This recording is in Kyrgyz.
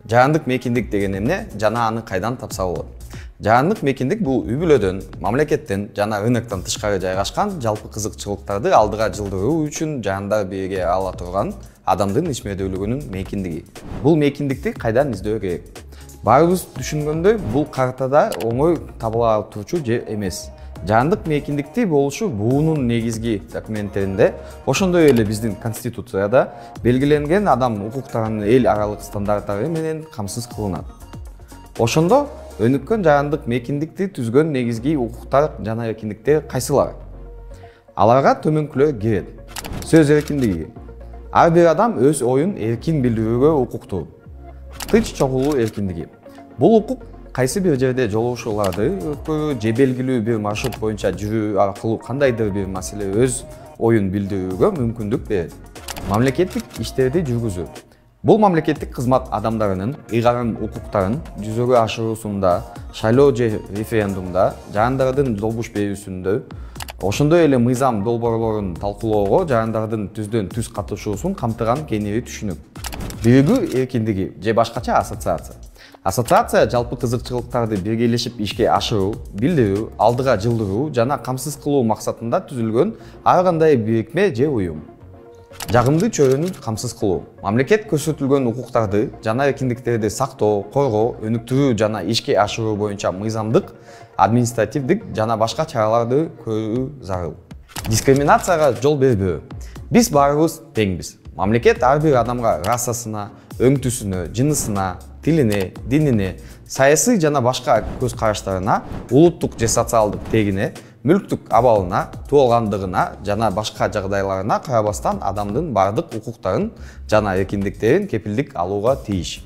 Жаһандык мейкиндик деген эмне жана аны кайдан тапса болот? Жаһандык мейкиндик бул үй-бүлөдөн, мамлекеттен жана рыноктон тышкары жайгашкан жалпы кызыкчылыктарды алдыга жылдыруу үчүн жаандар бирге ала турган адамдын ишмердүүлүгүнүн мейкиндиги. Бул мейкиндикти кайдан издөө керек? Баарыбыз түшүнгөндөй, бул картада оңой табыла турчу жер эмес. Жаһандык мейкиндикти болушу буунун негизги документтеринде, ошондой эле биздин конституцияда белгиленген адам укуктарынын эл аралык стандарттары менен камсыз кылынат. Ошондо өнүккөн жаһандык мейкиндикти түзгөн негизги укуктар жана эркиндиктер кайсылар? Аларга төмөнкүлөр кирет. Сөз эркиндиги. Ар бир адам өз оюн эркин билдирүүгө укуктуу. Тыч чогулуу эркиндиги. Бул укук кайсы бир жерде жолугушууларды өткөрүү же белгилүү бир маршрут боюнча жүрүү аркылуу кандайдыр бир маселе өз оюн билдирүүгө мүмкүндүк берет. Мамлекеттик иштерди жүргүзүү. Бул мамлекеттик кызмат адамдарынын ыйгарым укуктарын жүзөгө ашыруусунда, шайлоо же референдумда, жаандардын долбуш берүүсүндө, ошондой эле мыйзам долбоорлорун талкуулоого жаандардын түздөн түз катышуусун камтыган кеңири түшүнүк. Биригүү эркиндиги же башкача ассоциация. Ассоциация жалпы кызыкчылыктарды биргелешип ишке ашыруу, билдирүү, алдыга жылдыруу жана камсыз кылуу максатында түзүлгөн ар кандай бирикме же уюм. Жагымдуу чөйрөнү камсыз кылуу. Мамлекет көрсөтүлгөн укуктарды жана эркиндиктерди сактоо, коргоо, өнүктүрүү жана ишке ашыруу боюнча мыйзамдык, административдик жана башка чараларды көрүү зарыл. Дискриминацияга жол бербөө. Биз баарыбыз теңбиз. Мамлекет ар бир адамга расасына, өңтүсүнө, жынысына, тилине, динине, саясий жана башка көз караштарына, улуттук же социалдык тегине, мүлктүк абалына, туулгандыгына жана башка жагдайларына карабастан адамдын бардык укуктарын жана эркиндиктерин кепилдик алууга тийиш.